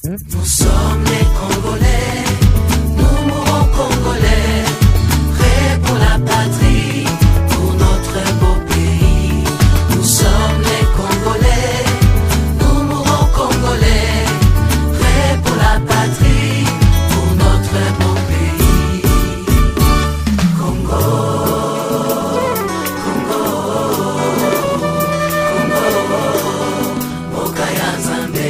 Nous sommes les Congolais, nous mourons Congolais, prêts pour la patrie, pour notre beau pays. Nous sommes les Congolais, nous mourons Congolais, prêts pour la patrie, pour notre beau pays. Congo, Congo, Congo, Mokaya Nzambe.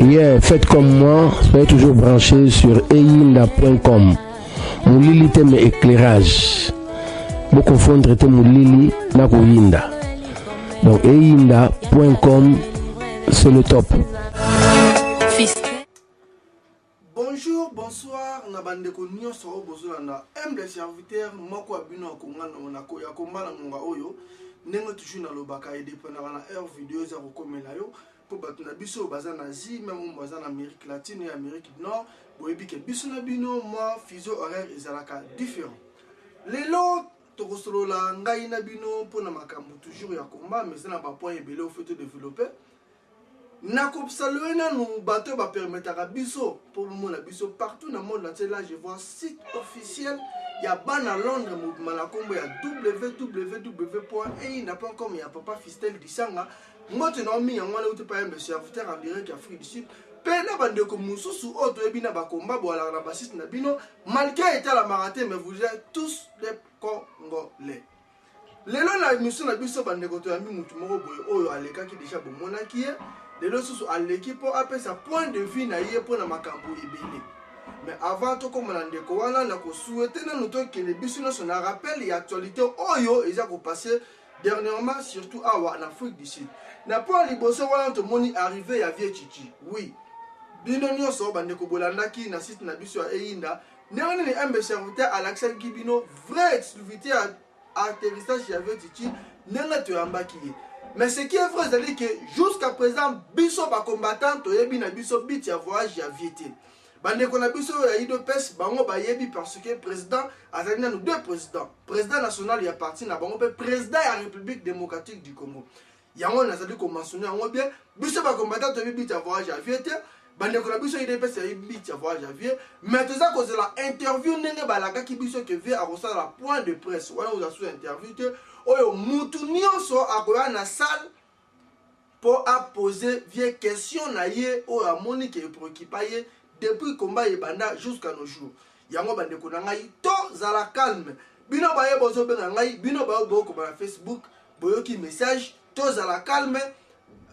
Yeah, faites comme moi, soyez toujours branchés sur eyinda.com. Moulili t'aime éclairage. Vous confondre te Moulili na Koyinda. Donc eyinda.com, c'est le top. Bonjour, bonsoir, nabandeko nyonso bozolanda humble serviteur moko abino akongana onako ya kombala ngonga oyo ndenge toujours na lobaka edependaka na heure vidéo za kokomela yo po bato na biso baza na Asie même baza na Amérique latine et Amérique du Nord boyebi ke biso na bino moi fuseau horaire ezalaka différent. Lelo tokosolola ngai na bino mpona makambo toujours ya komba mais na ba point ebele au fait développer. Nakopsalue nanu bateau ba permettra biso pour mona biso partout dans le monde entier. Là je vois site officiel ya bana Londres mouvement la kombo ya www.eyinda.com ya papa Fistel Disanga moto na mi yango na utepa ya monsieur serviteur en direct Afrique du Sud pe na bande ko mususu oto ebina ba komba bo ala na bassiste na bino malgré état la marathon mais vous êtes tous des Congolais. Lelo na émission na biso bande ko to ya mi mutu moko boye oyo aleka ki déjà bo monaki de l'autre à l'équipe pour appeler sa point de vue na yé pour na makambo ebele. Mais avant tout comme on ndeko wana na ko souhaiter na noto que les biso na son rappel et actualité oyo eza ko passer dernièrement surtout en Afrique du Sud. Na pas liboso wana to moni arrivé ya vie chichi. Oui. Bino nyonso bandeko bolandaki na site na biso ya Eyinda. Néanmoins les MB serviteur Alexandre Kibino vrai exclusivité à atterrissage ya vie chichi nenga to yambaki. Mais ce qui est vrai, c'est que jusqu'à présent, biso ba combattant to yebi na biso bit ya voyage ya viété. Bande ko na biso ya IDPS bango ba yebi parce que président azali na nous deux présidents. Président national ya parti na bango pe président ya République démocratique du Congo. Yango nazali ko mentionner yango bien, biso ba combattant to yebi bit ya voyage ya viété. Bande ko na biso IDPS ya yebi bit ya voyage ya viété. Mais tout ça cause la interview nenge balaka ki biso que vie a reçu la point de presse. Wana vous a sous interview oyo mutu nyonso akoya na salle pour poser vieille question na ye oyo amoni ke préoccupa ye depuis combat ebanda jusqu'à nos jours. Yango bande ko na ngai to zala calme. Bino baye bozo benga ngai, bino bayo boko ba Facebook, boyoki message to zala calme.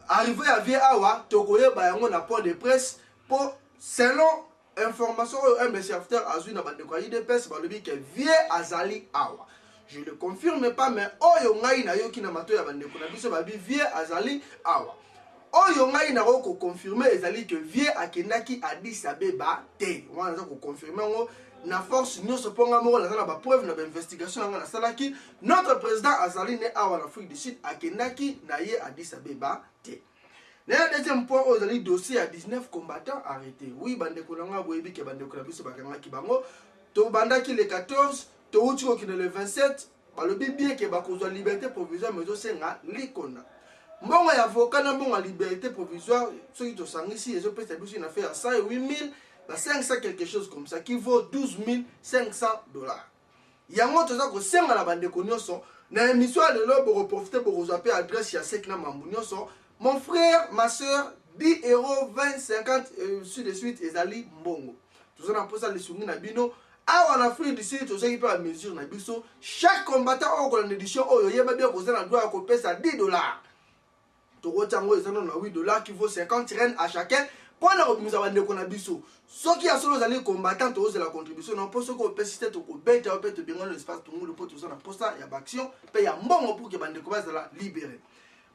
Arrivé à vie awa tokoye ba yango na point de presse pour selon information oyo un serviteur azui na bande ko IDPS ba lobi ke vie azali awa. Je ne le confirme pas, mais oyo ngai na yoki na mato ya bandeko na biso babi vie azali awa. Oyo ngai na ko confirmer ezali que vie akendaki Addis Abeba te. Wana za ko confirmer ngo na force nyonso ponga moko na ba preuve na ba investigation nga na salaki notre président azali ne awa na Afrique du Sud akendaki na ye Addis Abeba te. Le deuxième point ozali dossier à 19 combattants arrêtés. Oui bandeko na nga boyebi ke bandeko na biso bakangaki bango to bandaki le 14 Touti qui le 27, le bien que bakozwa liberté provisoire mais aussi nga likona. Mbongo ya avocat na mbongo liberté provisoire ceux qui to sangisi et peut être une affaire à 108 500 quelque chose comme ça qui vaut 12 500 $. Yango toza ko senga la bande ko nyonso na émission de lo pour profiter pour zapper adresse ya sek na mambu nyonso. Mon frère, ma soeur 10 € 20 50 sur de suite ezali mbongo. Toza na posa le sungi na bino. En Afrique du Sud, tout à mesure na biso, chaque combattant au en édition oyo yeba bien cause na droit à copier ça 10 $. Toko tango ezana na 8 $ qui vaut 50 rennes à chacun. Pour la remise à bande na biso. Ceux qui a solo les combattants to la contribution non pour ce qu'on peut citer to ko beta peut te bien l'espace tout le monde pour tout ça na posta ya action, paye ya mbongo pour que bande ko bazala libérer.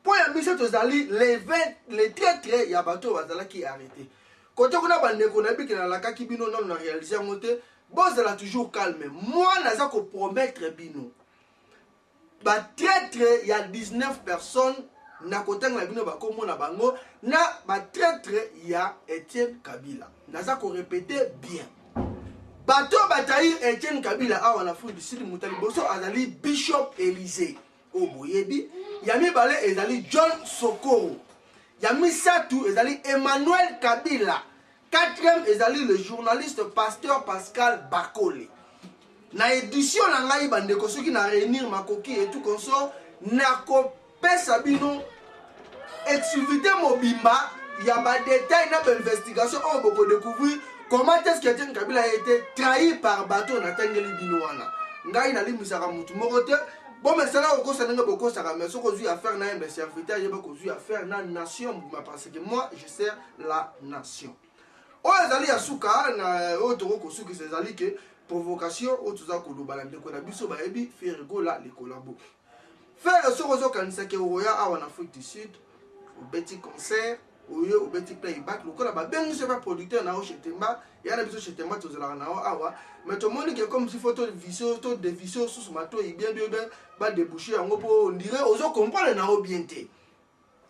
Pour ya mission to zali les traîtres ya bateau bazala qui arrêté. Côté kuna bande ko na biki na la kakibino non na réaliser monter. Bon, ça l'a toujours calme. Moi, je vais promettre bino. Peut-être il y a 19 personnes na kotanga bino bakombo na bango na batraître ya Etienne Kabila. Naza ko répéter bien. Bato batayi Etienne Kabila awa na Afrique du Sud mutali boso azali Bishop Élysée Oboyebi, yami balé ezali John Sokoro. Yami Satou ezali Emmanuel Kabila. Quatrième ezali le journaliste pasteur Pascal Bakole. Na édition na ngai bandeko soki na réunir makoki et tout consort na ko pesa bino activité mobimba ya ba détail na ba investigation on boko découvrir comment est-ce que Etienne Kabila a été trahi par bateau na tengeli bino wana ngai na limisaka mutu moko te bon mais ça là au kosa nga boko saka mais soko zui affaire na mbe serviteur yeba ko zui affaire na nation mobimba parce que moi je sers la nation o ezali ya suka na o toko ko suki ezali que provocation o tuza ko lobala ndeko na biso ba ebi faire gola les collabo faire soko zo kanisa ke oya awa na Afrique du Sud au petit concert au petit playback lokola ba bengi se ba producteur na o chetemba ya na biso chetemba tozala na o awa mais tout le monde qui est comme si photo de visio to de visio sous mato et bien ba déboucher yango po on dirait ozo comprendre na o bien té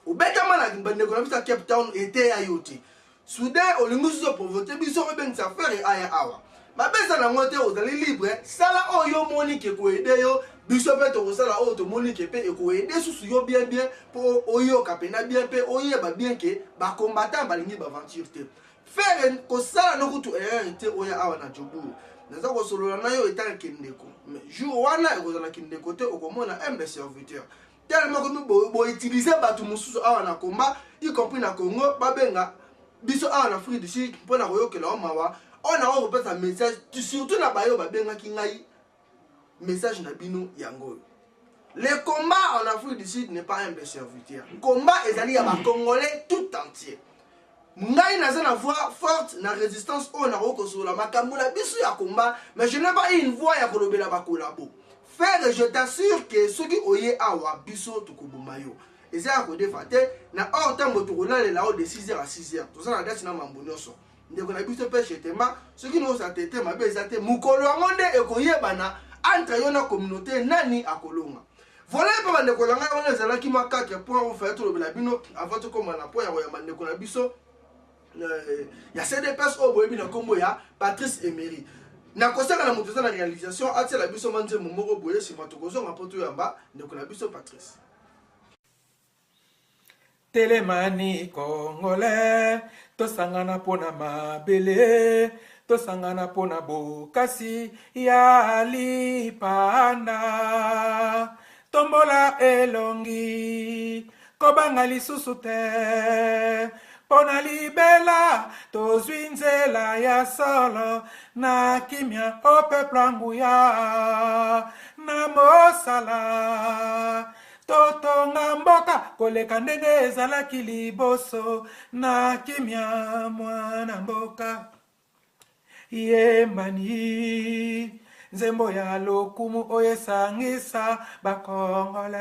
au betama na bandeko na biso Cape Town était ayote soudain olingo zo provoquer biso ko bengi sa faire aya awa ba besa na ngote ozali libre sala oyo moni ke ko aider yo biso pe to sala oyo to moni ke pe e ko aider susu yo bien po oyo kapena bien pe oyo ba bien ke ba combattant balingi ba aventure te faire ko sala no kutu erreur te oya awa na jobu naza ko solola na yo etaka kindeko mais jour wana e ko zala kindeko te okomona un serviteur tellement que bo utiliser batu mususu awa na combat y compris na Congo babenga biso awa na Afrique du Sud pour na koyokela mawa on a repris un message surtout na bayo babenga kingai message na bino yango. Le combat en Afrique du Sud n'est pas un serviteur. Le combat est allé à ba Congolais tout entier. Ngai na zana voix forte na résistance on a rekosola makambo la biso ya combat mais je n'ai pas une voix ya kolobela ba kolabo. Frère, je t'assure que ceux qui oye awa biso tukubuma yo. Et ça a kodé faté na hors temps motokola le lao de 6h à 6h. Tout ça na date na mambonoso. Ndeko na biso pe chetema ceux qui nous atete mabe ezate mukolo ngonde ekoyebana entre yo na communauté nani akolonga. Voilà pe bandeko langa on ezala ki makaka point on fait tout le bino avant tout comme na point ya bandeko na biso ya CDPS au boyebi na kombo ya Patrice Emery. Na kosaka na moto na réalisation atia la biso manje momoko boye si matokozo ngapoto yamba ndeko na biso Patrice. Télémani congolais, tosangana pona mabele, tosangana pona bokasi ya lipanda, tombola elongi, kobanga lisusu te, pona libela, tozwinzela ya solo, na kimia o peuple anguya, na mosala. Toto ngamboka koleka ndenge ezalaki liboso na kimia mwana mboka yembani nzembo ya lokumu oyo esangisa bakongole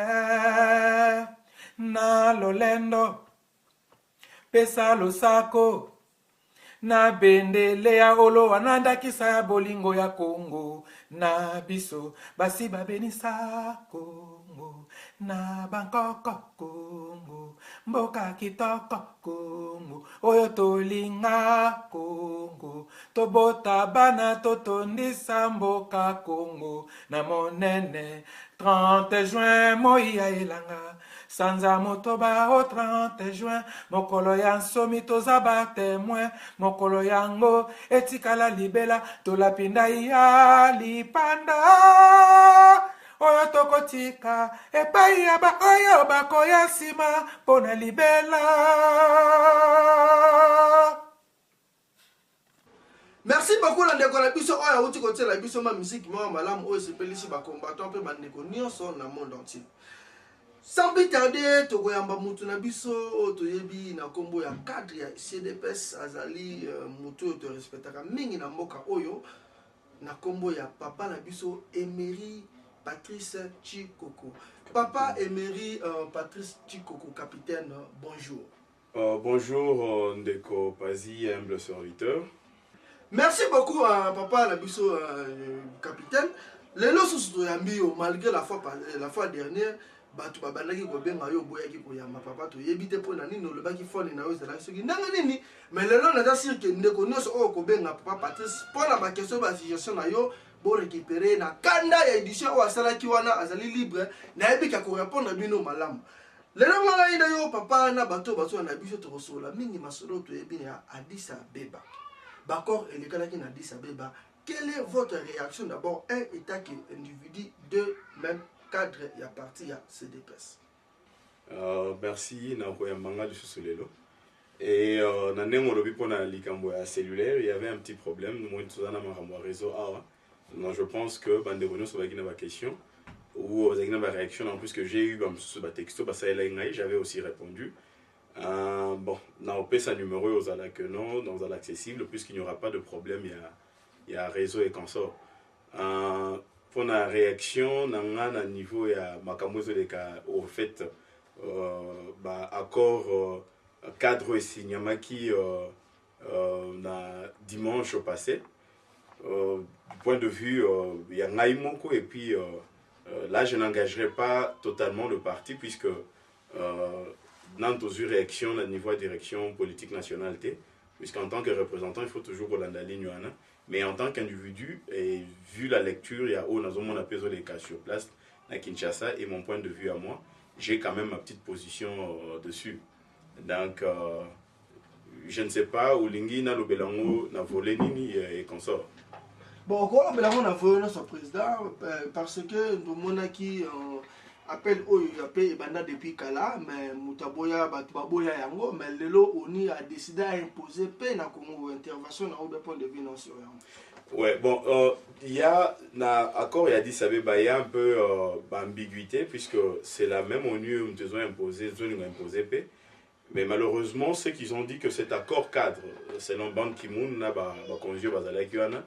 na lolendo pesa losako na bendele ya olowa na ndakisa ya bolingo ya Kongo na biso basi babenisa Kongo na Bangkok Kongo mboka kitoko Kongo oyo tolinga Kongo tobota bana totondisa mboka Kongo na monene 30 juin moya elanga sanza motoba au 30 juin mokolo ya nsomi tozaba témoin mokolo yango etikala libela tolapinda ya lipanda oyo tokotika epai ya ba oyo bakoya nsima mpona libela. Merci beaucoup landeko na biso oyo auti kotiela biso ma musique mwa malamu oyo sepelisi ba combattant pe bandeko nyonso na monde entier. Sans plus tarder tokoyamba mutu na biso toyebi na kombo ya cadre ya CDPS azali mutu to respectaka mingi na mboka oyo na kombo ya papa na biso Emery Patrice Chikoko. Papa Emery Patrice Chikoko, capitaine, bonjour. Bonjour Ndeko Pazi, humble serviteur. Merci beaucoup papa capitaine. Les lois sont malgré la fois dernière, bato babandaki kobenga yo boyaki koyamba papa toyebi te mpo na nini olobaki fone na yo ezalaki soki ndenge nini mais lelo naza sir ke ndeko nyonso oyo kobenga papa Patrice mpo na bakestion basuggestion na yo borécupere na kanda ya édition oyo asalaki wana azali libre nayebi ka korépondre bino malamu lelo ngai na yo papa na bato na biso tokosola mingi masolo toyebi ya Addis Abeba bakor elekalaki na Addis Abeba. Quelle est votre réaction d'abord, un état qui individu, deux, même cadre et à partir à CDPS? Merci, Nakoya Manga du Sosolelo. Et pour la cellulaire, il y avait un petit problème. Nous réseau donc je pense que Bandebono sur la question ou la réaction en plus que j'ai eu sur le texto, j'avais aussi répondu. Bon, on peut sa numéro aux que non, dans l'accessible, puisqu'il n'y aura pas de problème. Il y a réseau et consort. Pour la réaction, à niveau ya makamozo au fait accord cadre et signamaki dimanche passé. Du point de vue il y a Naimoko et puis là je n'engagerai pas totalement le parti puisque dans une réaction à niveau de direction politique nationale puisqu'en tant que représentant il faut toujours qu'on la ligne. Mais en tant qu'individu, et vu la lecture, il y a on appelle les cas sur place à Kinshasa et mon point de vue à moi, j'ai quand même ma petite position dessus. Donc, je ne sais pas où Lingi na Lobelango na volé nini et consort. Bon, encore Lobelango na volé notre président parce que nous monaki appel appel banda depuis Kala mais mutaboya batubaboya yango mais lelo oni a décidé à imposer peine à Congo intervention na au point de vue non sur yango. Ouais, bon, il y a accord il y a dit ça il y a un peu ambiguïté puisque c'est la même ONU nous ont imposé paix mais malheureusement ceux qui ont dit que cet accord cadre selon Ban Ki-moon na ba konjo bazalaki wana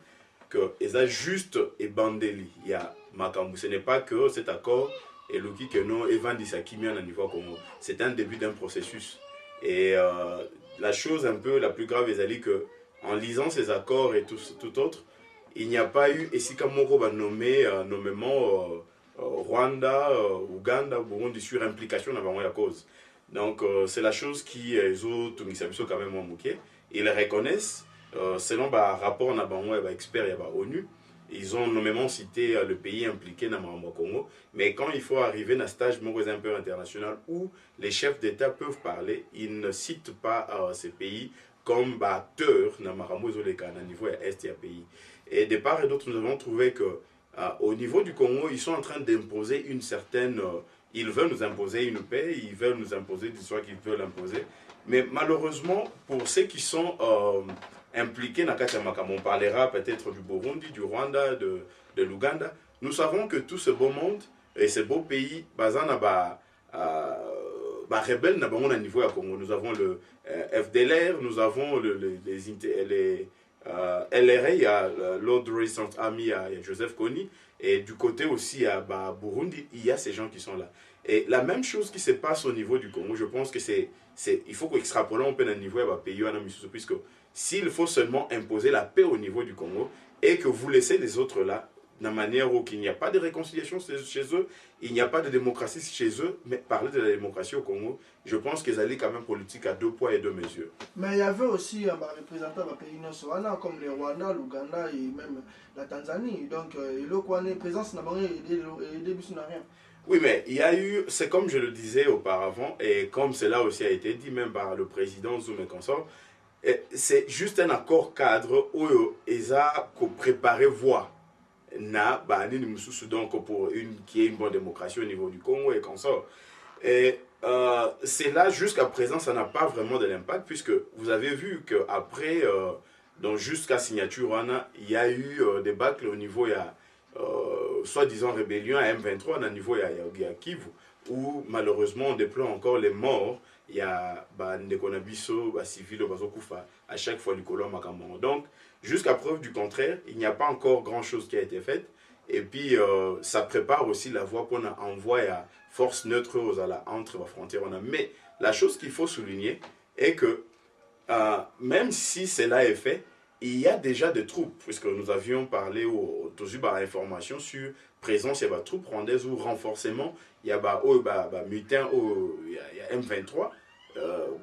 que ils a juste et bandeli il y a makambu ce n'est pas que cet accord et le qui que non Evan Sakimian à niveau Congo. C'est un début d'un processus. Et la chose un peu la plus grave est que en lisant ces accords et tout autre, il n'y a pas eu et si Kamoko va nommer nommément Rwanda, Ouganda, Burundi sur implication dans la cause. Donc c'est la chose qui est quand même moqué. Ils reconnaissent selon le rapport na expert et ONU. Ils ont nommément cité le pays impliqué dans le Congo, mais quand il faut arriver dans un stage un peu international où les chefs d'État peuvent parler, ils ne citent pas ces pays comme acteurs dans le niveau est et pays. Et de part et d'autre, nous avons trouvé que au niveau du Congo, ils sont en train d'imposer une certaine... ils veulent nous imposer une paix, ils veulent nous imposer des histoires qu'ils veulent imposer. Mais malheureusement, pour ceux qui sont... impliqués dans Kachamaka, on parlera peut-être du Burundi, du Rwanda, de l'Ouganda. Nous savons que tout ce beau monde et ce beau pays, rebelles au niveau à Congo. Nous avons le FDLR, nous avons les LRA, il y a Lord Resistance Army, il y a Joseph Kony, et du côté aussi à Burundi, il y a ces gens qui sont là. Et la même chose qui se passe au niveau du Congo, je pense que il faut qu'extrapoler un peu dans le niveau de pays, puisque s'il faut seulement imposer la paix au niveau du Congo et que vous laissez les autres là, de manière où il n'y a pas de réconciliation chez eux, il n'y a pas de démocratie chez eux, mais parler de la démocratie au Congo, je pense qu'ils allaient quand même politique à 2 poids et 2 mesures. Mais il y avait aussi un représentant des pays non comme le Rwanda, l'Ouganda et même la Tanzanie. Donc, la présence n'a rien. Oui, mais il y a eu, c'est comme je le disais auparavant, et comme cela aussi a été dit même par le président Zoum et consort, c'est juste un accord cadre où ils ont préparé voie donc pour qui est une bonne démocratie au niveau du Congo et consort. Et c'est là jusqu'à présent ça n'a pas vraiment de l'impact puisque vous avez vu qu'après donc jusqu'à signature il y a eu des bâcles au niveau il y a soi-disant rébellion à M23 au niveau il y a Kivu où malheureusement on déplore encore les morts. Il y a Ndekonabiso, civil, à chaque fois du colon Makamon. Donc, jusqu'à preuve du contraire, il n'y a pas encore grand-chose qui a été fait. Et puis, ça prépare aussi la voie qu'on envoie à force neutre entre les frontières. Mais la chose qu'il faut souligner est que, même si cela est fait, il y a déjà des troupes, puisque nous avions parlé au Tozuba information sur présence, il y a des troupes rwandaises ou renforcement, il y a mutin, il y a M23,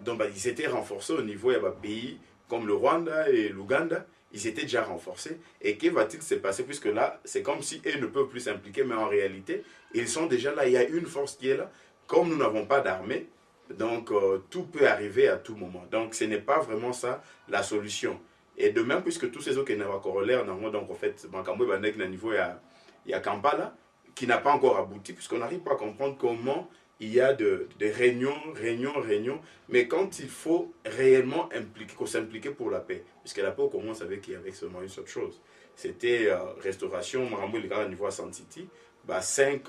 donc ils étaient renforcés au niveau, il y a des pays comme le Rwanda et l'Ouganda, ils étaient déjà renforcés. Et que va-t-il se passer, puisque là, c'est comme si eux ne peuvent plus s'impliquer, mais en réalité, ils sont déjà là, il y a une force qui est là, comme nous n'avons pas d'armée, donc tout peut arriver à tout moment. Donc ce n'est pas vraiment ça la solution. Et de même, puisque tous ces autres qui n'ont corollaire, donc en fait, il y a niveau, il y a Kampala, qui n'a pas encore abouti, puisqu'on n'arrive pas à comprendre comment il y a des réunions, mais quand il faut réellement s'impliquer pour la paix, puisque la paix, on commence avec seulement une seule chose, c'était restauration, Maramou, il y a un niveau à San City, 5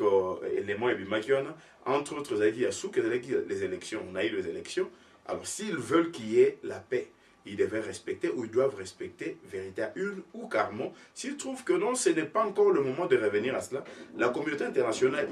éléments, entre autres, il y a les élections, on a eu les élections, alors s'ils veulent qu'il y ait la paix, ils devaient respecter ou ils doivent respecter véritablement ou carrément. S'ils trouvent que non, ce n'est pas encore le moment de revenir à cela, la communauté internationale,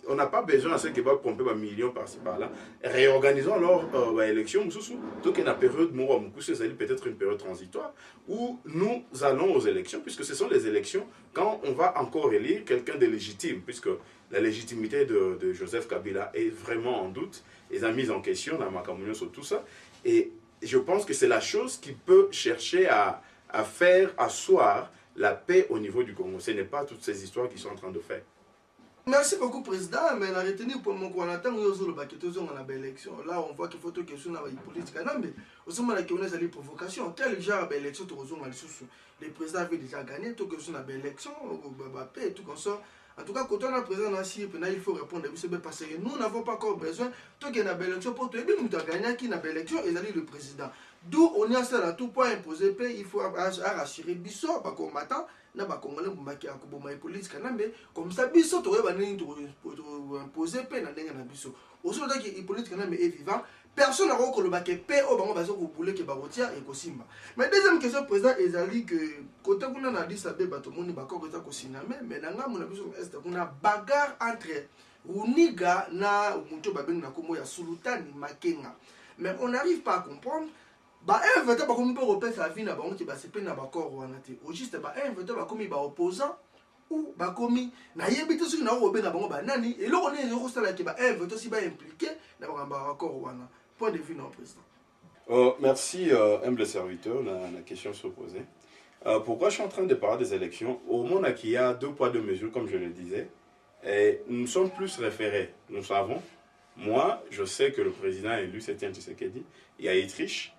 on n'a pas besoin de ce qui va pomper un million par-ci par-là. Réorganisons alors l'élection, donc il y a une période, c'est peut-être une période transitoire, où nous allons aux élections, puisque ce sont les élections quand on va encore élire quelqu'un de légitime, puisque la légitimité de Joseph Kabila est vraiment en doute, ils ont mis en question dans ma communion sur tout ça, et je pense que c'est la chose qui peut chercher à faire asseoir la paix au niveau du Congo. Ce n'est pas toutes ces histoires qu'ils sont en train de faire. Merci beaucoup, Président. Mais la retenue pour mon coordinateur, élection. Là, on voit qu'il faut que ce soit politique. Mais aussi, on a des provocations. Quel genre d'élection les présidents avaient déjà gagné, tout que ce soit une élection, paix et tout comme ça. En tout cas, quand on a président il faut répondre parce que nous n'avons pas encore besoin de gagner l'élection pour tout. Nous avons gagné qui n'a l'élection et le président. D'où on a ça à tout point imposé, il faut rassurer Bissot, pas qu'on m'attend, n'a pas qu'on m'a politique, comme ça, Bissot, tu aurais imposé paix dans les Bissot. Aujourd'hui, les politiques est vivant. Personne n'a encore le baquet paix au banc au boulet qui barotia et Kosimba. Mais deuxième question, président, est que quand on a dit ça, tout le monde est d'accord avec Kosiname, mais dans on a bagarre entre Runiga na Muto Babin Nakomo ya Sultani Makenga. Mais on n'arrive pas à comprendre. Un vote pas comme pour repérer sa vie na bango qui va se peine na bakor ou anate. Au juste un vote pas comme il va opposant ou bakomi na yebite ceux qui na robé na bango ba nani et là on est zéro ça là qui va un vote aussi ba impliqué na bakor ou ana. Point de vue non président. Merci humble serviteur, la question se posait. Pourquoi je suis en train de parler des élections? Au monde il y a 2 poids 2 mesures comme je le disais. Et nous sommes plus référés, nous savons. Moi, je sais que le président élu, c'est Etienne Tshisekedi. Il y a Autriche.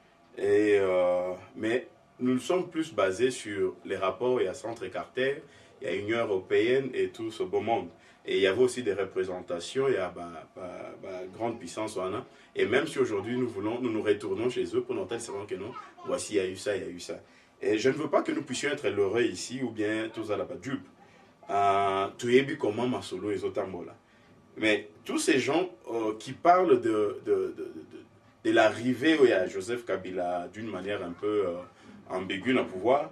Mais nous sommes plus basés sur les rapports, il y a Centre Carter, il y a Union Européenne et tout ce beau monde. Et il y avait aussi des représentations, il y a grande puissance. Et même si aujourd'hui nous retournons chez eux pour noter que non, voici, il y a eu ça, il y a eu ça. Et je ne veux pas que nous puissions être l'heureux ici ou bien tous à la dupe. Tu es comment Masolo et Zotambola. Mais tous ces gens qui parlent de l'arrivée où il y a Joseph Kabila d'une manière un peu ambiguë au pouvoir,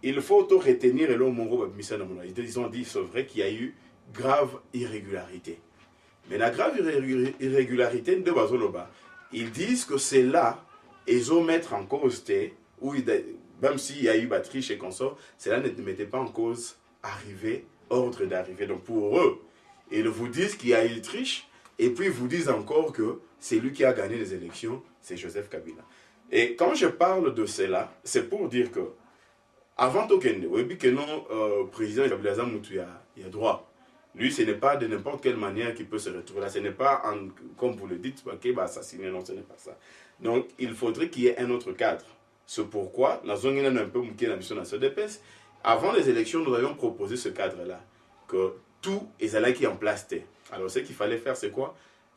il faut auto-retenir et là, ils ont dit, c'est vrai qu'il y a eu grave irrégularité. Mais la grave irrégularité de Bazoloba, ils disent que c'est là, ils ont mettre en cause, où même s'il y a eu triche et consort, cela ne mettait pas en cause ordre d'arrivée. Donc pour eux, ils vous disent qu'il y a eu triche, et puis ils vous disent encore que c'est lui qui a gagné les élections, c'est Joseph Kabila. Et quand je parle de cela, c'est pour dire que avant Tokende, le président Kabila il a droit. Lui, ce n'est pas de n'importe quelle manière qu'il peut se retrouver là. Ce n'est pas, comme vous le dites, qu'il va assassiner. Non, ce n'est pas ça. Donc, il faudrait qu'il y ait un autre cadre. C'est pourquoi, la zone un peu la mission dans ce DPS, avant les élections, nous avions proposé ce cadre-là. Que tout est allé qui en place. Alors, ce qu'il fallait faire, c'est quoi?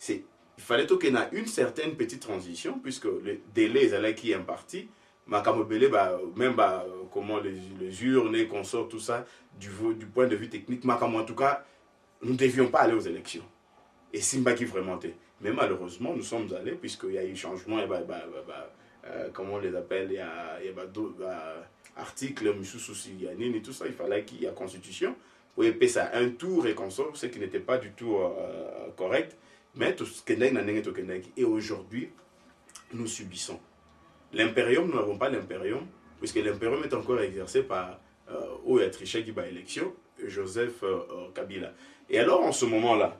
Il fallait qu'il y ait une certaine petite transition, puisque le délai est allé qui est imparti. Même comment les urnes et consorts, tout ça, du point de vue technique, en tout cas, nous ne devions pas aller aux élections. Et Simba qui vraiment était. Mais malheureusement, nous sommes allés, puisqu'il y a eu changement, comment on les appelle, il y a d'autres articles, et tout ça, il fallait qu'il y ait la constitution, pour y ça un tour et consort, ce qui n'était pas du tout correct. Mais tout ce qui est et aujourd'hui, nous subissons. L'impérium, nous n'avons pas l'impérium, puisque l'impérium est encore exercé par Oya Trichet qui bat élection, Joseph Kabila. Et alors, en ce moment-là,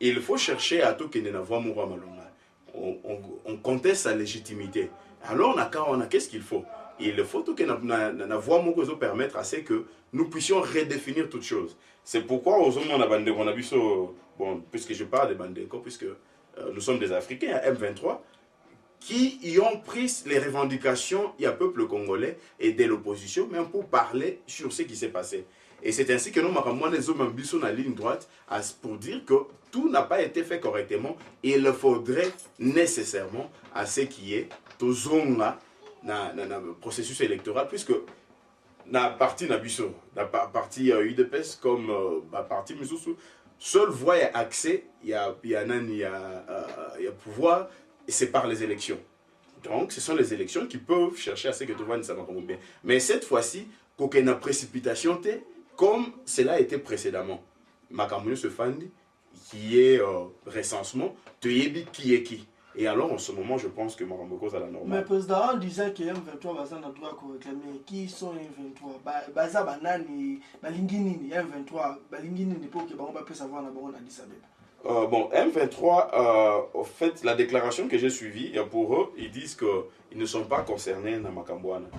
il faut chercher à tout qu'il ne voit Moura Malonga. On conteste sa légitimité. Alors, on a qu'est-ce qu'il faut? Il faut que la voix nous permettre à ce que nous puissions redéfinir toutes choses. C'est pourquoi, on a vu ça, bon, puisque je parle des Bandeko, puisque nous sommes des Africains, à M23, qui y ont pris les revendications, il y a peuple congolais et de l'opposition, même pour parler sur ce qui s'est passé. Et c'est ainsi que nous, les hommes sont en ligne droite pour dire que tout n'a pas été fait correctement. Et il faudrait nécessairement à ce qui est tout zone dans le processus électoral, puisque la partie Nabiso, la partie UDPS comme la partie Misusu, seule voie et accès, il y a pouvoir, et c'est par les élections. Donc, ce sont les élections qui peuvent chercher à ce que tout va ça va bien. Mais cette fois-ci, pour qu'il y ait une précipitation, comme cela a été précédemment. Makamouyo se fandi, qui est recensement, Teyebi qui est qui. Et alors, en ce moment, je pense que Makamouyo est à la normale. Mais le président disait que M23 va s'en droit pour réclamer. Qui sont M23? Baza Banani, Balingini, M23, Balingini, pour que on peut savoir d'abord on a dit ça. Bon, M23, au fait, la déclaration que j'ai suivie, pour eux, ils disent qu'ils ne sont pas concernés dans Makambouana.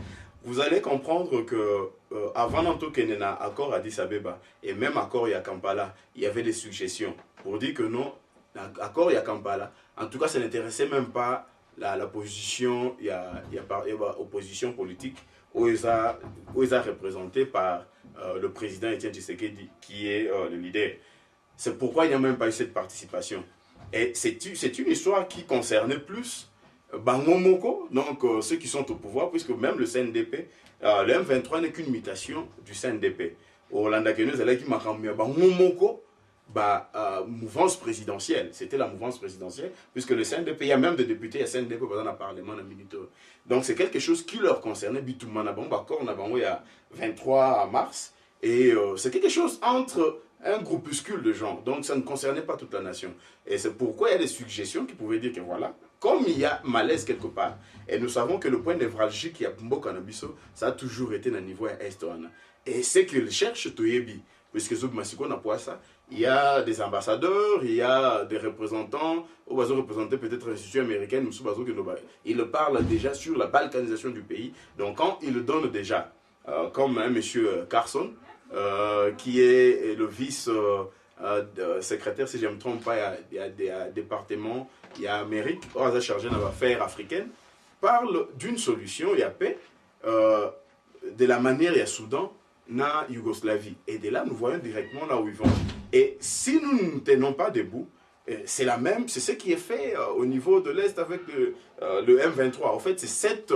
Vous allez comprendre que avant d'entrer accord à Addis Abeba et même accord à Kampala, il y avait des suggestions pour dire que non, l'accord à Kampala, en tout cas, ça n'intéressait même pas la position, il y a opposition politique où ils sont représentés par le président Etienne Tshisekedi, qui est le leader. C'est pourquoi il n'y a même pas eu cette participation. Et c'est une histoire qui concernait plus Bangomoko, donc ceux qui sont au pouvoir, puisque même le CNDP, le M23 n'est qu'une mutation du CNDP. Au Rwanda, Bangomoko, mouvance présidentielle. C'était la mouvance présidentielle, puisque le CNDP, il y a même des députés, il y a CNDP dans le Parlement, dans le donc c'est quelque chose qui leur concernait. Bitoumana, on a il y a 23 mars, et c'est quelque chose entre un groupuscule de gens, donc ça ne concernait pas toute la nation. Et c'est pourquoi il y a des suggestions qui pouvaient dire que voilà, comme il y a malaise quelque part, et nous savons que le point névralgique qui a Pumbo Kanabiso, ça a toujours été dans le niveau est. Et c'est qu'ils cherchent Toyebi, puisque Zoub Massiko n'a pas ça, il y a des ambassadeurs, il y a des représentants, au bateau représenté peut-être l'institution américaine, ils parlent déjà sur la balkanisation du pays. Donc quand ils donnent déjà, comme un monsieur Carson, qui est le vice-secrétaire, si je ne me trompe pas, il y a des départements, il y a Amérique, chargé d'affaires africaines, parle d'une solution, il y a paix, de la manière il y a Soudan, na Yougoslavie. Et de là, nous voyons directement là où ils vont. Et si nous ne tenons pas debout, c'est ce qui est fait au niveau de l'Est avec le M23. En fait, c'est cette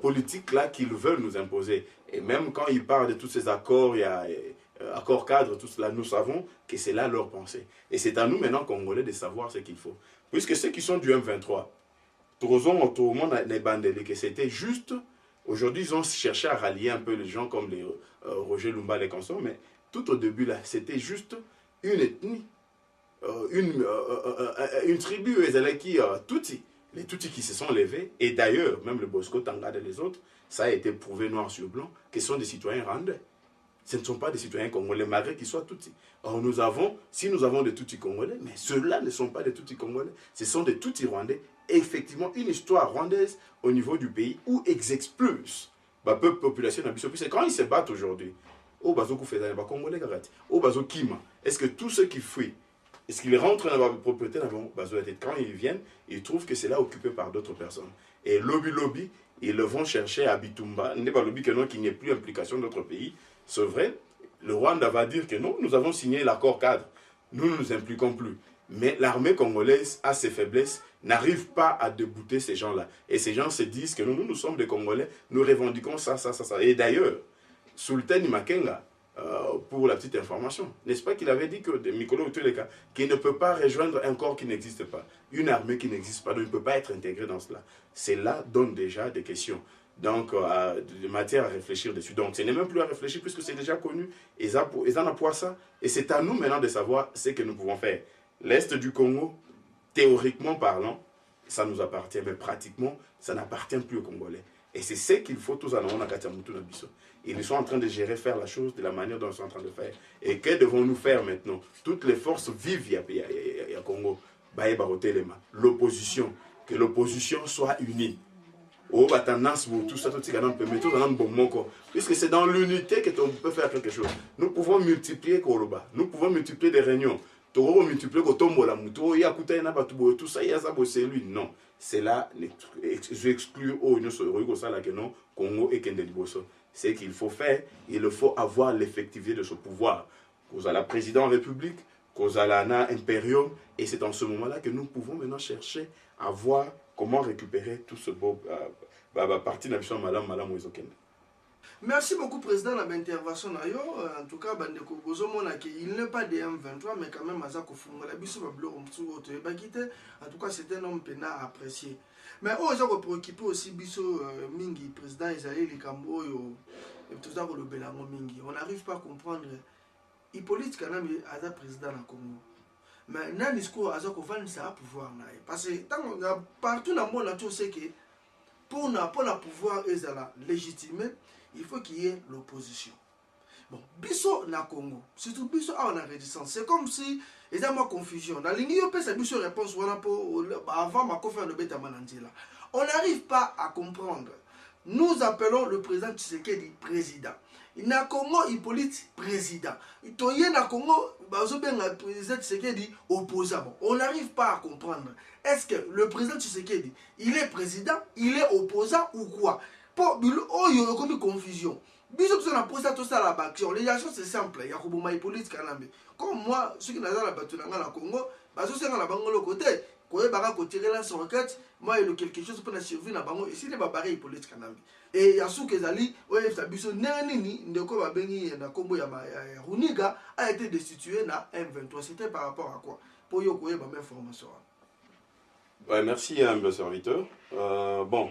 politique-là qu'ils veulent nous imposer. Et même quand ils parlent de tous ces accords, il y a accords cadres, tout cela, nous savons que c'est là leur pensée. Et c'est à nous maintenant, Congolais, de savoir ce qu'il faut. Puisque ceux qui sont du M23, tout le monde n'est bandélé, que c'était juste, aujourd'hui ils ont cherché à rallier un peu les gens comme les Roger Lumba, les consorts, mais tout au début là, c'était juste une ethnie, une tribu, les Tutsis qui se sont levés, et d'ailleurs, même le Bosco Tangade et les autres, ça a été prouvé noir sur blanc, que ce sont des citoyens rwandais. Ce ne sont pas des citoyens congolais, malgré qu'ils soient Tutsis. Or, si nous avons des Tutsis congolais, mais ceux-là ne sont pas des Tutsis congolais, ce sont des Tutsis rwandais. Et effectivement, une histoire rwandaise au niveau du pays où ils expulsent la population d'Abisso. C'est quand ils se battent aujourd'hui, au Bazo Koufedane, Congolais, au Bazo Kima, est-ce que tous ceux qui fuient, est-ce qu'ils rentrent dans la propriété quand ils viennent, ils trouvent que c'est là occupé par d'autres personnes. Et lobby, ils le vont chercher à Bitumba. Il n'est pas lobby que non, qu'il n'y ait plus implication d'autres pays. C'est vrai, le Rwanda va dire que non, nous avons signé l'accord cadre. Nous ne nous impliquons plus. Mais l'armée congolaise a ses faiblesses, n'arrive pas à débouter ces gens-là. Et ces gens se disent que nous sommes des Congolais, nous revendiquons ça. Et d'ailleurs, Sultan Makenga, pour la petite information, n'est-ce pas qu'il avait dit que Mikolo Utuleka, qu'il ne peut pas rejoindre un corps qui n'existe pas, une armée qui n'existe pas, donc il ne peut pas être intégré dans cela. Cela donne déjà des questions, donc de matière à réfléchir dessus. Donc ce n'est même plus à réfléchir puisque c'est déjà connu, ils en appuient ça, et c'est à nous maintenant de savoir ce que nous pouvons faire. L'Est du Congo, théoriquement parlant, ça nous appartient, mais pratiquement, ça n'appartient plus aux Congolais. Et c'est ce qu'il faut tous en avoir dans Katiamutu Nabiso. Ils sont en train de gérer, faire la chose de la manière dont ils sont en train de faire. Et que devons-nous faire maintenant? Toutes les forces vivent, il y a Congo. L'opposition, que l'opposition soit unie. Puisque c'est dans l'unité qu'on peut faire quelque chose. Nous pouvons multiplier Koloba, nous pouvons multiplier des réunions. Multiplier tout ça, il y a ça, c'est lui. Non, c'est là, j'exclus au Congo et Kendeliboso. C'est qu'il faut faire, il faut avoir l'effectivité de ce pouvoir. Cause à la présidente de la République, cause à la impérium, et c'est dans ce moment-là que nous pouvons maintenant chercher à voir comment récupérer tout ce beau parti de la mission Madame Ouizokende. Merci beaucoup, Président, de l'intervention. En tout cas, il n'est pas de M23, mais quand même, en tout cas, c'est un homme peinard à apprécier. Mais oh, j'ai préoccupé aussi Bisso Mingi, président Isaïe Likambo, tout ça, Mingi. On n'arrive pas à comprendre. Hippolyte Kanam est président du Congo. Mais nan discours à ça pouvoir parce que partout dans le monde on sait que pour le pouvoir légitimer, il faut qu'il y ait l'opposition. Bon, biso na Congo, surtout biso on a résistance. C'est comme si il y a une confusion. Dans l'Union européenne, biso réponse avant ma conférence de bêta manandila. On n'arrive pas à comprendre. Nous appelons le président Tshisekedi président. Il n'a Congo Hippolyte président. Il na Congo le président Tshisekedi opposant. On n'arrive pas à comprendre. Est-ce que le président Tshisekedi, il est président, il est opposant ou quoi? Pour il y a une confusion. Bisous que ça posé tout ça la action. Les choses c'est simple. Il y a Koboma Hippolyte Kanambe. Comme moi, ceux qui n'ont pas la bataille dans le Congo, c'est la banque le côté. Quand il va tirer la enquête, moi il y a quelque chose pour la survie dans banque. Ici les barbares Hippolyte Kanambe. Et il y a ceux qui zali, ouais, ça biso nani ndeko ba bengi na Congo ya Runiga a été destitué na M23. C'était par rapport à quoi? Pour yo koye ba même information. Ouais, merci humble serviteur. Bon,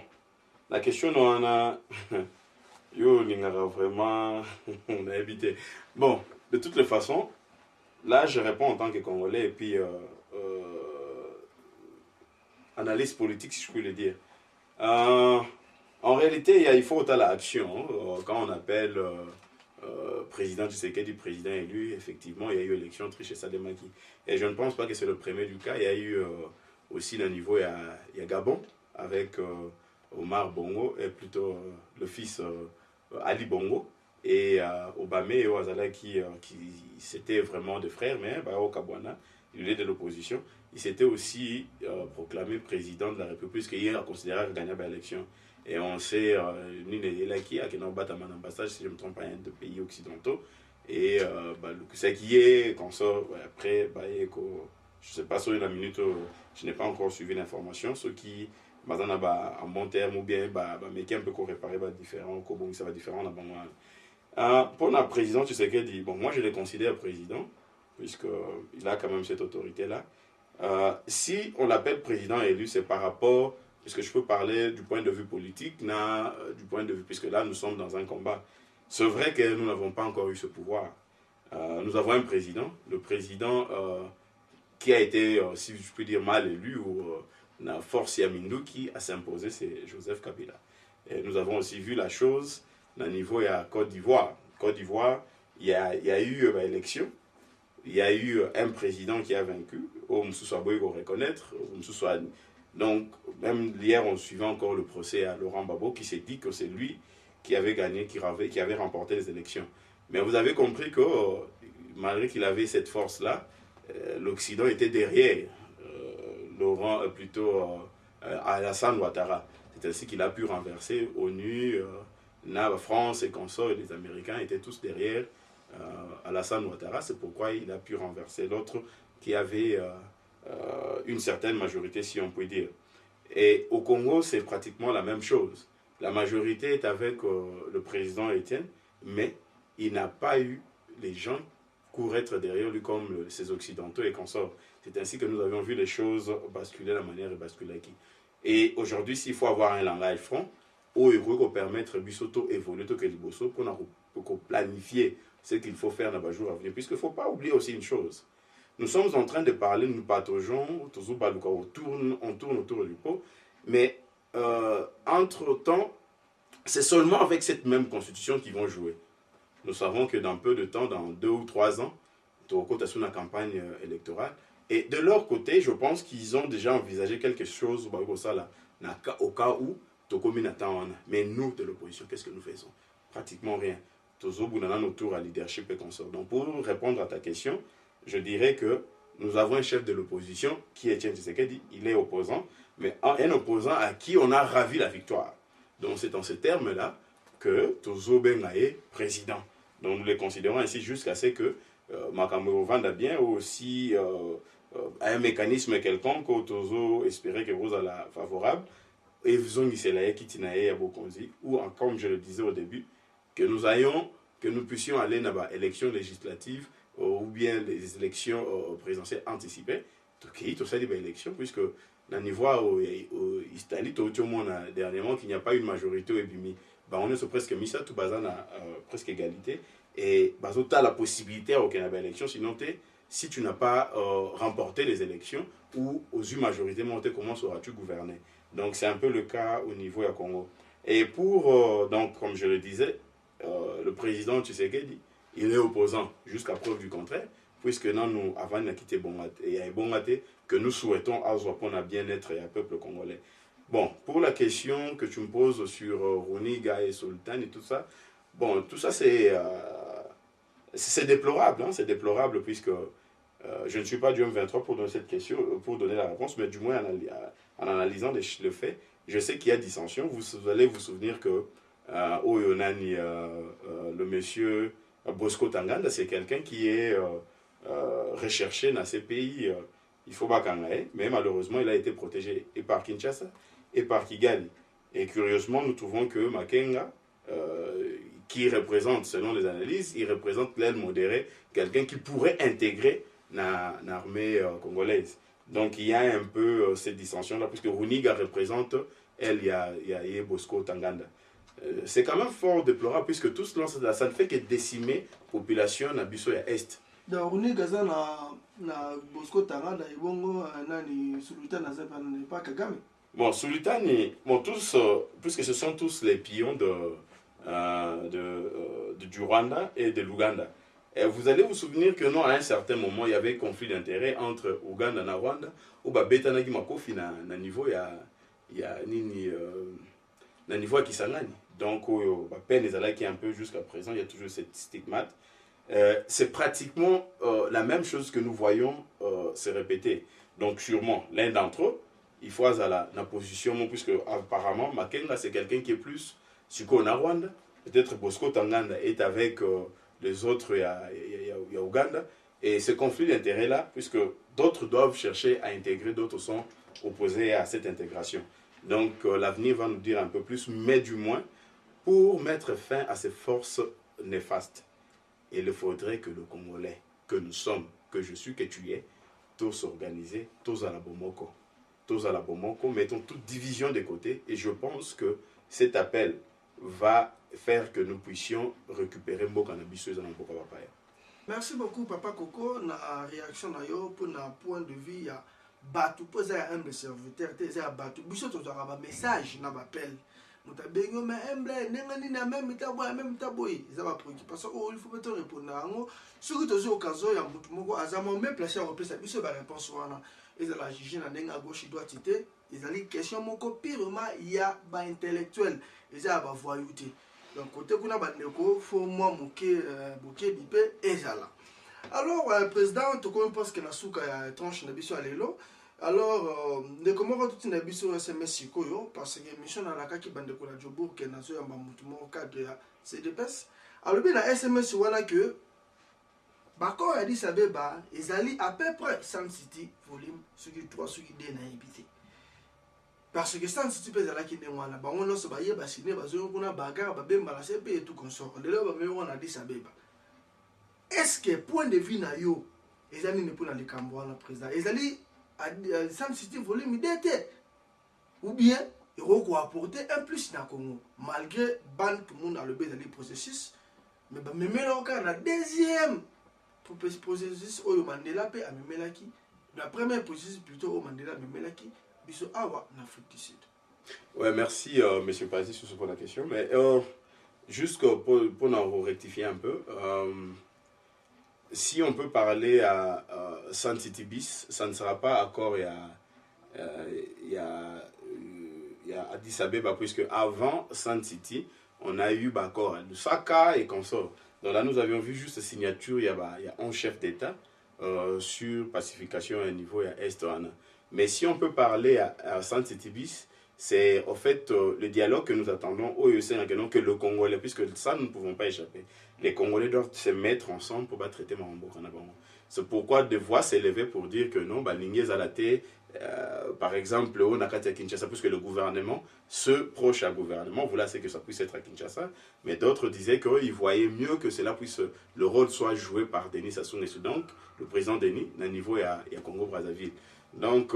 la question on a yo n'ingara vraiment on a évité. Bon, de toutes les façons, là je réponds en tant que Congolais et puis analyse politique si je peux le dire. En réalité, il faut autant l'action. Quand on appelle président Tshisekedi, président élu, effectivement, il y a eu élection Triche Sademaki. Et je ne pense pas que c'est le premier du cas. Il y a eu aussi le niveau, il y a Gabon avec Omar Bongo et plutôt le fils Ali Bongo et Obama et Ouazala qui c'était vraiment des frères, mais au Kabwana, il est de l'opposition. Il s'était aussi proclamé président de la République puisqu'il a considéré qu'il gagnait l'élection. Et on sait, ni les qui a battu à ambassade, si je ne me trompe pas, de pays occidentaux. Et ce qui est, quand ça, après, je ne sais pas sur la minute, je n'ai pas encore suivi l'information. Ceux qui, en bon terme, ou bien, mais qui un peu réparer, différent, ça va différent, pour la présidente, tu sais qu'elle dit, bon, moi je le considère président, puisqu'il a quand même cette autorité-là. Si on l'appelle président élu, c'est par rapport. Puisque je peux parler du point de vue politique, du point de vue, puisque là nous sommes dans un combat. C'est vrai que nous n'avons pas encore eu ce pouvoir. Nous avons un président, le président qui a été, si je peux dire, mal élu, ou la force Yamindou qui a s'imposé, c'est Joseph Kabila. Et nous avons aussi vu la chose au niveau de Côte d'Ivoire. Côte d'Ivoire, il y a eu élection, il y a eu un président qui a vaincu, au Moussoussa Boy, il faut reconnaître, au Moussoussa. Donc, même hier, on suivait encore le procès à Laurent Gbagbo qui s'est dit que c'est lui qui avait gagné, qui avait remporté les élections. Mais vous avez compris que malgré qu'il avait cette force-là, l'Occident était derrière Alassane Ouattara. C'est ainsi qu'il a pu renverser ONU, la France et consorts, et les Américains étaient tous derrière Alassane Ouattara. C'est pourquoi il a pu renverser l'autre qui avait... une certaine majorité, si on peut dire. Et au Congo, c'est pratiquement la même chose. La majorité est avec le président Etienne, mais il n'a pas eu les gens pour être derrière lui comme ces Occidentaux et consorts. C'est ainsi que nous avions vu les choses basculer de la manière de basculer. Et aujourd'hui, s'il faut avoir un langage franc, au héros pour permettre Bissoto évoluer pour planifier ce qu'il faut faire dans les jours à venir. Puisqu'il ne faut pas oublier aussi une chose. Nous sommes en train de parler, nous pataugeons, on tourne autour du pot, mais entre-temps, c'est seulement avec cette même constitution qu'ils vont jouer. Nous savons que dans peu de temps, dans 2 ou 3 ans, Toko a une campagne électorale. Et de leur côté, je pense qu'ils ont déjà envisagé quelque chose au cas où Toko Minatan. Mais nous, de l'opposition, qu'est-ce que nous faisons? Pratiquement rien. Tozo Bounana, nos tours à leadership et consort. Donc pour répondre à ta question, je dirais que nous avons un chef de l'opposition qui est Etienne Tshisekedi, il est opposant, mais un opposant à qui on a ravi la victoire. Donc c'est en ces termes-là que Tozo Bengae président. Donc nous les considérons ainsi jusqu'à ce que Makamuro vende bien aussi un mécanisme quelconque où Tozo espérait que vous allez favorable et vous ont Kitinae à Bokonzi, ou comme je le disais au début, que nous puissions aller dans les élections législatives ou bien les élections présidentielles anticipées. Tout ça, des élections, puisque dans le niveau où Italie, dernièrement, qu'il n'y a pas une majorité au Ebimi, on est presque mis ça, tout basé presque égalité. Et tu as la possibilité à aucune élection, sinon si tu n'as pas remporté les élections ou aux une majorité montée, comment sauras-tu gouverner? Donc c'est un peu le cas au niveau du Congo. Et pour, donc, comme je le disais, le président Tshisekedi, il est opposant jusqu'à preuve du contraire, puisque nous, avant de quitter Bongate, il y a Bongate que nous souhaitons à bien-être et à peuple congolais. Bon, pour la question que tu me poses sur Runiga et Sultan et tout ça, bon, tout ça c'est déplorable, hein, c'est déplorable puisque je ne suis pas du M23 pour donner cette question, pour donner la réponse, mais du moins en analysant le fait, je sais qu'il y a dissension. Vous allez vous souvenir que le monsieur Bosco Tanganda, c'est quelqu'un qui est recherché dans ces pays, il faut pas qu'en ait, mais malheureusement il a été protégé et par Kinshasa et par Kigali. Et curieusement, nous trouvons que Makenga, qui représente, selon les analyses, il représente l'aile modérée, quelqu'un qui pourrait intégrer l'armée congolaise. Donc il y a un peu cette dissension-là, puisque Runiga représente, il y a Bosco Tanganda. C'est quand même fort déplorable, puisque tout cela, ça ne fait que décimer la population na biso ya Est. Donc Runiga na Bosco Tanganda, ibongo nani Sultan na pas Kagame. Bon, Sultan, bon, tous, puisque ce sont tous les pions du Rwanda et de l'Ouganda. Et vous allez vous souvenir que non, à un certain moment, il y avait un conflit d'intérêt entre Ouganda et Rwanda, où Betanagi Makofi na niveau ya niveau ya Kisangani. Donc, peine est qui est un peu jusqu'à présent, il y a toujours cette stigmate. C'est pratiquement la même chose que nous voyons se répéter. Donc, sûrement, l'un d'entre eux, il faut avoir la position, puisque apparemment, Makenga, c'est quelqu'un qui est plus sur Rwanda. Peut-être Bosco Tanganda est avec les autres, il y a Ouganda. Et ce conflit d'intérêt-là, puisque d'autres doivent chercher à intégrer, d'autres sont opposés à cette intégration. Donc l'avenir va nous dire un peu plus, mais du moins, pour mettre fin à ces forces néfastes, il faudrait que le Congolais, que nous sommes, que je suis, que tu es, tous organisés, tous à la Bomoko. Tous à la Bomoko, mettons toute division de côté, et je pense que cet appel va faire que nous puissions récupérer Mboka na biso za Mboka Bapaya. Merci beaucoup Papa Coco na réaction na yo pour na point de vue ya batu poser humble serviteur te batu biso to ba message na appel mutabengo mais humble nengani na même tabo za ba préoccupation il faut peut répondre ngo soki tozo okazo ya mutu moko azama même placer en place biso ba réponse wana ezala juger na ndenga gauche droite te ezali question moko pirement ya ba intellectuel eza ba voyouté. Donc côté kuna bandeko faut moi moké boké bipé ezala. Alors président to comme pense que na suka ya tranche na biso alelo. Alors de comment tout na biso SMS sikoyo parce que mission na kaki bandeko na Jobour ke na zo ya mutu mo cadre ya CDPS. Alors bien na SMS wana que Bako a dit ça beba ezali à peu près Sun City volume sur 3 sur 2 na habité. Parce que Sun City pesa la ki ne wana bango no so ba ye ba sine ba zo kuna bagarre ba bemba la CP et tout consort. De là ba me wana dit ça beba. Est-ce que point de vue na yo ezali ne pour na likambo na président ezali Sun City volume d'été ou bien il faut apporter un plus na Congo malgré ban tout le monde a le bezali processus mais ba me melo ka na deuxième processus oyo Mandela pe amemelaki la première processus plutôt au Mandela amemelaki biso awa en Afrique du Sud. Ouais, merci, monsieur Pazi, sur la question. Mais juste pour en rectifier un peu, si on peut parler à Sun City Bis, ça ne sera pas accord il y a Addis Abeba, puisque avant Sun City, on a eu accord à Lusaka et consorts. Donc là, nous avions vu juste signature, il y a 11 chefs d'État sur pacification à un niveau à Est. Mais si on peut parler à Sun City Bis, c'est en fait le dialogue que nous attendons au EUC, que le Congolais, puisque ça nous ne pouvons pas échapper. Les Congolais doivent se mettre ensemble pour traiter Marambo. C'est pourquoi des voix s'élevaient pour dire que non, Lingé Zalaté, par exemple, au Nakati à Kinshasa, puisque le gouvernement, ceux proches à gouvernement, voulaient que ça puisse être à Kinshasa, mais d'autres disaient qu'ils voyaient mieux que cela puisse, le rôle soit joué par Denis Sassou Nguesso, donc le président Denis, à niveau à Congo-Brazzaville. Donc,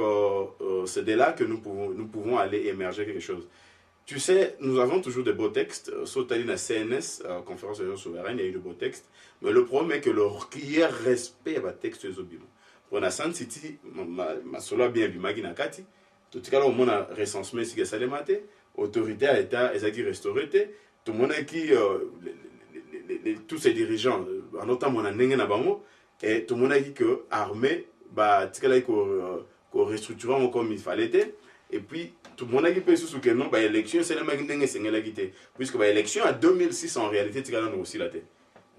c'est de là que nous pouvons aller émerger quelque chose. Tu sais, nous avons toujours de beaux textes. Sauf à la CNS, Conférence des Nations Souveraines, il y a eu de beaux textes. Mais le problème est que qu'il y ait respect à texte des obiments. Pour la Sun City, ma solo bien vu Maginakati. Tout cas, au monde a recensement si ça les maté. Autorité à l'État, ils ont qui restauré. Tout le monde qui tous ces dirigeants, notamment en Nengen Abango, et tout le monde a dit que l'armée, qu'on restructurant comme il fallait. Et puis, tout le monde a dit que non, l'élection, c'est la même puisque l'élection à 2006, en réalité, c'est aussi la tête.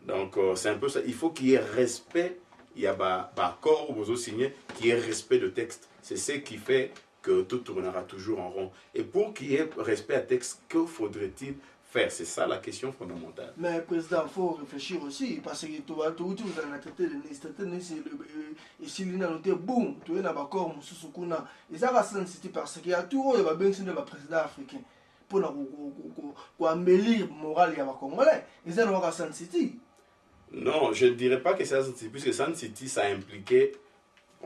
Donc, c'est un peu ça. Il faut qu'il y ait respect, il y a accord où vous signé, qu'il y ait respect de texte. C'est ce qui fait que tout tournera toujours en rond. Et pour qu'il y ait respect à texte, que faudrait-il faire? C'est ça la question fondamentale. Mais président, il faut réfléchir aussi, parce que tout vous avez traité de Nice, et si l'on a noté, boum, tout est d'accord, et ça va s'insister parce qu'il y a tout le président africain pour embellir le moral des Congolais. Et ça va s'insister. Non, je ne dirais pas que c'est Sun City, puisque Sun City, ça impliquait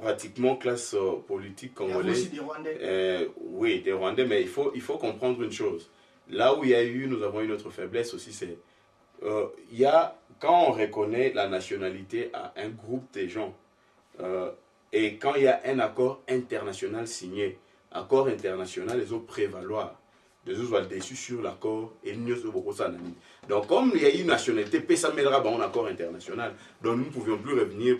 pratiquement classe politique congolaise. Aussi des Rwandais. Oui, des Rwandais, mais il faut comprendre une chose. Là où nous avons une autre faiblesse aussi, c'est quand on reconnaît la nationalité à un groupe de gens, et quand il y a un accord international signé, accord international, les autres prévaloir. Les autres sont déçus sur l'accord et nous sommes beaucoup ça. Donc, comme il y a une nationalité, ça mènera un accord international. Donc, nous ne pouvions plus revenir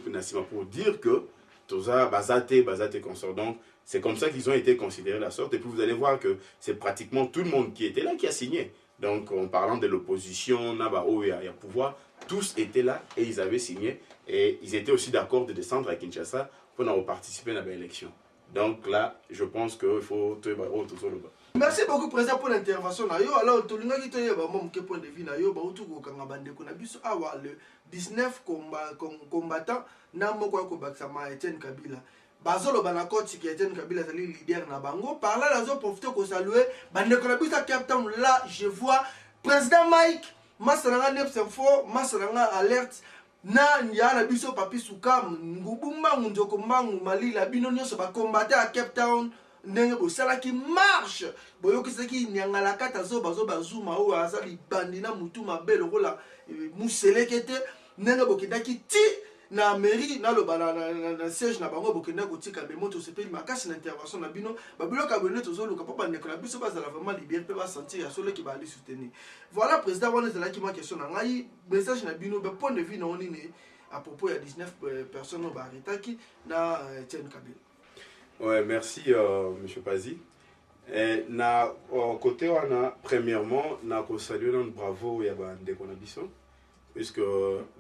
pour dire que tout ça, basaté, consort. Donc, c'est comme ça qu'ils ont été considérés la sorte. Et puis, vous allez voir que c'est pratiquement tout le monde qui était là qui a signé. Donc, en parlant de l'opposition, il y a pouvoir, tous étaient là et ils avaient signé. Et ils étaient aussi d'accord de descendre à Kinshasa pour participer à l'élection. Donc là, je pense qu'il faut tout le bas. Merci beaucoup, président, pour l'intervention. Alors, tout le monde qui a un point de vue, le 19 combattants, Etienne Kabila. Bazolo Banakoti qui Etienne Kabila est leader na bango. Par là, ils ont profité pour saluer. Bandekonabisa Cape Town, là, je vois président Mike, Masaranga Nepsinfo, Masaranga Alert. Na nyala biso papi sukam ngubumba ngunjoko mbangu malila bino nyonso ba combattre à Cape Town ndenge bosala ki marche boyokisaki nyangala kata zo bazuma o azali bandina mutu mabe lokola muselekete ndenge bokendaki ti na mairie na loba na siège na bango bokenda kotika bemoto sepeli makasi na intervention na bino babiloka bone tozoluka po bandeko na biso bazala vraiment libéré pe ba sentir ya solo ki ba ali soutenir. Voilà président wana ezalaki ma question na ngai message na bino be point de vue na onini à propos ya 19 personnes ba arrêtaki na Etienne Kabila. Ouais, merci monsieur Pazi. Na côté wana premièrement na ko saluer notre bravo ya bandeko na biso. Puisque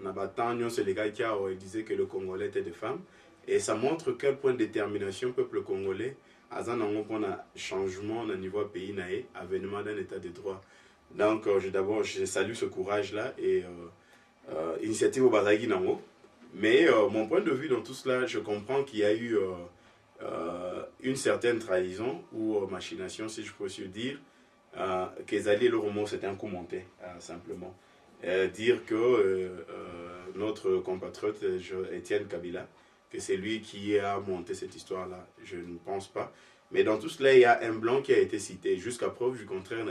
Nabatagnon, c'est les gars qui disaient que le Congolais était des femmes. Et ça montre quel point de détermination le peuple congolais a un changement au niveau pays, avènement d'un état de droit. Donc, d'abord, je salue ce courage-là et initiative au Bazagi Nango. Mais mon point de vue dans tout cela, je comprends qu'il y a eu une certaine trahison ou machination, si je peux aussi dire, qu'Ezali le Romo, c'était un coup monté, simplement. Dire que notre compatriote Etienne Kabila, que c'est lui qui a monté cette histoire-là, je ne pense pas. Mais dans tout cela, il y a un blanc qui a été cité. Jusqu'à preuve du contraire,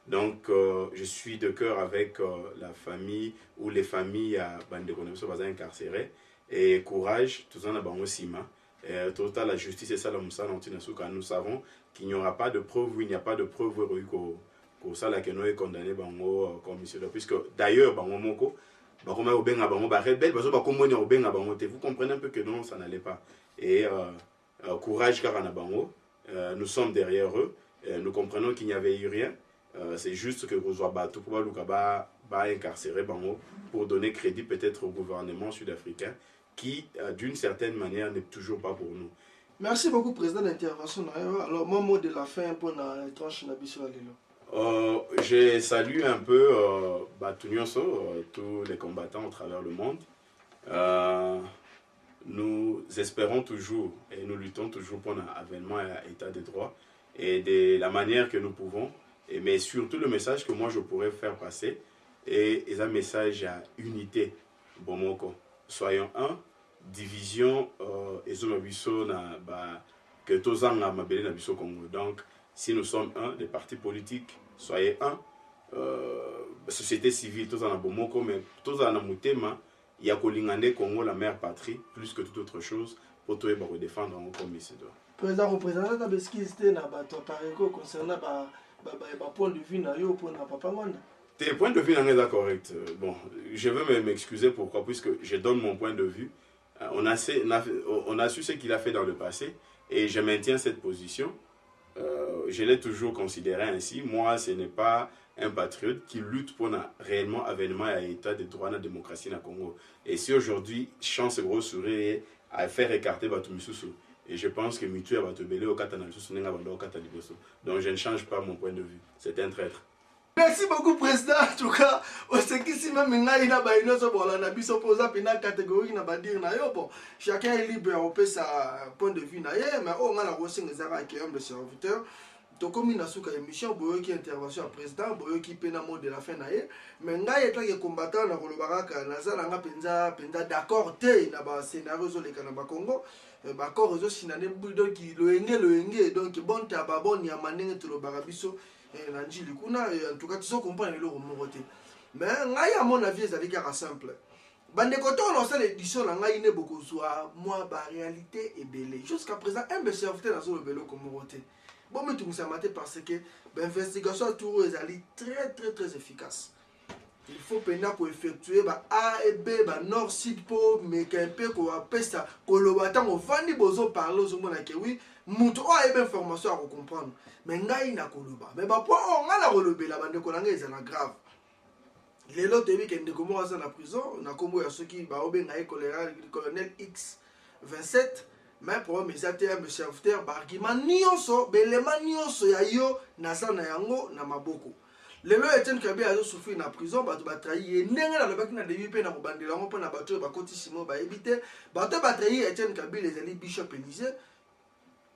donc, je suis de cœur avec la famille ou les familles à Bandekoneso incarcérées. Et courage, tout ça, nous savons qu'il n'y aura pas de preuve, il n'y a pas de preuve pour ça là que nous est condamné bango commission, puisque d'ailleurs bango moko vous comprenez un peu que non, ça n'allait pas. Et courage car nous sommes derrière eux, nous comprenons qu'il n'y avait eu rien. C'est juste que Rozoabatou va incarcérer Bango pour donner crédit peut-être au gouvernement sud-africain qui, d'une certaine manière, n'est toujours pas pour nous. Merci beaucoup, Président, d'intervention. Alors, mon mot de la fin pour la tranche Nabiso Alilo. Je salue un peu tous les combattants à travers le monde. Nous espérons toujours et nous luttons toujours pour l'avènement et l'état de droit et de la manière que nous pouvons. Mais surtout le message que moi je pourrais faire passer est un message à unité. Bomoko. Soyons un, division et que tous en Congo. Donc, si nous sommes un, des partis politiques, soyez un, société civile, tous en Abomoko, mais tous en Amutema, il y a Kolingane Congo, la mère patrie, plus que toute autre chose, pour tout défendre en comme ici. Président, représentant de ce qui était concernant le point de vue pour Papa Mwanda. Tes points de vue sont corrects. Bon, je veux m'excuser pourquoi, puisque je donne mon point de vue. On a su ce qu'il a fait dans le passé et je maintiens cette position. Je l'ai toujours considéré ainsi. Moi, ce n'est pas un patriote qui lutte pour un réellement avènement et état de droit dans la démocratie dans le Congo. Et si aujourd'hui, chance gros sourire à faire écarter Batumisusu, et je pense que Mitu va te belé au Katana, donc je ne change pas mon point de vue. C'est un traître. Merci beaucoup, Président. En tout cas, si même catégorie chacun est libre de sa point de vue, mais on a la serviteur. Comme il y a une émission, qui intervention à président, qui peine mot de la fin, mais il y a des combattants d'accord, il y a un scénario sur le Congo, d'accord, donc bon, tu as bon, il y a mané tout le barabiso, en tout cas, tu comprends le moroté. Mais à mon avis, c'est simple. Bande côté on lance l'édition là il n'est beaucoup soit moi la réalité est belle jusqu'à présent un be serviteur dans le vélo comme moroté. Bon, mais tout ça maté parce que l'investigation toujours est très efficace. Il faut peiner pour effectuer A et B, nord, sud, pour mais qu'un peu qu'on appelle ça, qu'on le bâton, on va ni besoin parler aux hommes que oui, mouton a une information à comprendre. Mais n'a il n'a qu'on le bat. Mais pour on a la relevé la bande qu'on a c'est grave. Les autres dit qu'il ne commence à la prison, on a comme ceux qui ont bien colonel X27. Mais pour mes ateliers, mes serviteurs, argument nyonso, belema nyonso ya yo nasa na yango na maboko. Lelo Etienne Kabila a souffert na prison, bato ba trahi ndenge na lobaki na debi pe na kobandela ngo pona bato ba koti simo ba ebite, bato ba trahi Etienne Kabila ezali Bishop Élysée,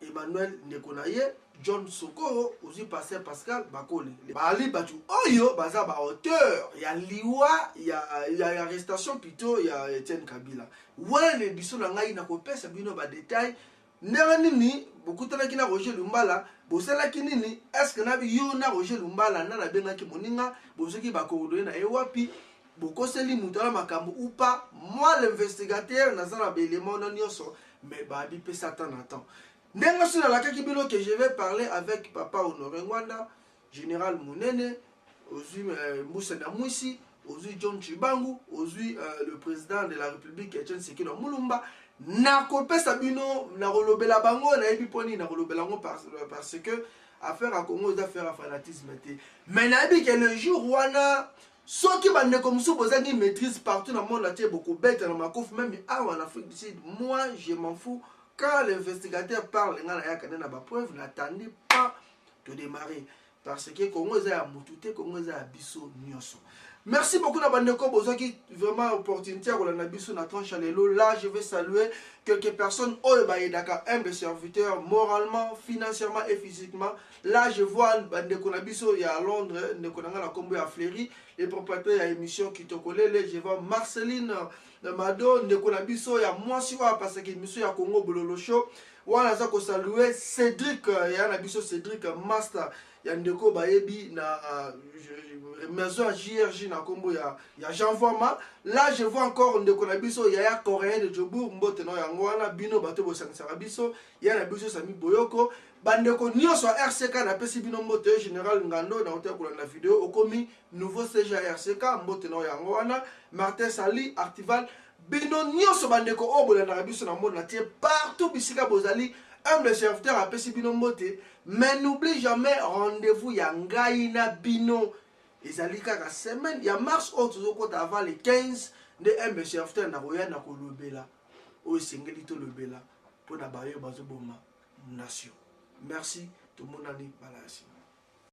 Emmanuel Nekonaye, John Sokoro, aussi pasteur Pascal Bakole. Bali batu oyo baza ba auteur, ya liwa, ya arrestation plutôt ya Etienne Kabila. Voilà les bisous na ngai na kopesa bino ba détail. Ndenge nini bokutana kina Roger Lumbala, bosala kinini, est-ce que na bi yo na Roger Lumbala na benga ki moninga, bosoki ba koordonner na ewapi, bokoseli mutala makambo ou pas. Moi l'investigateur na zana ba élément na nyonso, mais ba bi pe Satan attend. Ndenge sur la kakibilo que je vais parler avec Papa Honoré Ngwanda, Général Mounene, aujourd'hui Moussa Namouissi, aujourd'hui John Chibangu, aujourd'hui le président de la République Etienne Sekino Moulumba, na kopé Sabino, na rolobela bango, na ebiponi na rolobela bango parce que affaire à Congo, c'est affaire à fanatisme. Mais na ebi que le jour wana, ceux qui bande comme ça, vous avez une maîtrise partout dans le monde, là, beaucoup bête dans ma coffre, même en Afrique du Sud, moi je m'en fous. Quand l'investigateur parle, preuve, n'attendez pas de démarrer. Parce que Congo est à Moutouté, Congo est à Bisso Nyoso. Merci beaucoup à Bandeko Bozaki, vraiment opportunité à la Bisso na tranche à l'élo. Là, je vais saluer quelques personnes au Baïdaka, un serviteur moralement, financièrement et physiquement. Là, je vois Bandeko Nabiso, il y a à Londres, Nekonanga la Combo à Fléry, les propriétaires à l'émission qui te collent. Je vois Marceline Mado, Nekonabiso, il y a moi, parce que monsieur à Congo Bololo Show. wana za ko saluer Cédric ya na biso Cédric master ya ndeko bayebi na maison JRJ na kombo ya Jean Voima. Là je vois encore ndeko na biso ya coréen de Jobour mbote no yango wana bino bato bo sangsara biso ya na biso Sami Boyoko bandeko nyonso RCK na pesi bino mbote général Ngando na hotel ko na vidéo okomi nouveau CG RCK mbote no yango wana Martin Sali Artival bino nyonso bandeko obola na biso na monde na tie partout bisika bozali humble serviteur a pesi bino mbote. Mais n'oublie jamais rendez-vous ya ngai na bino ezali kaka semaine ya mars autre kota avant les 15 de humble serviteur na koya na kolobela o sengeli to lobela pour na bayo bazoboma nation. Merci tout le monde ani balasi.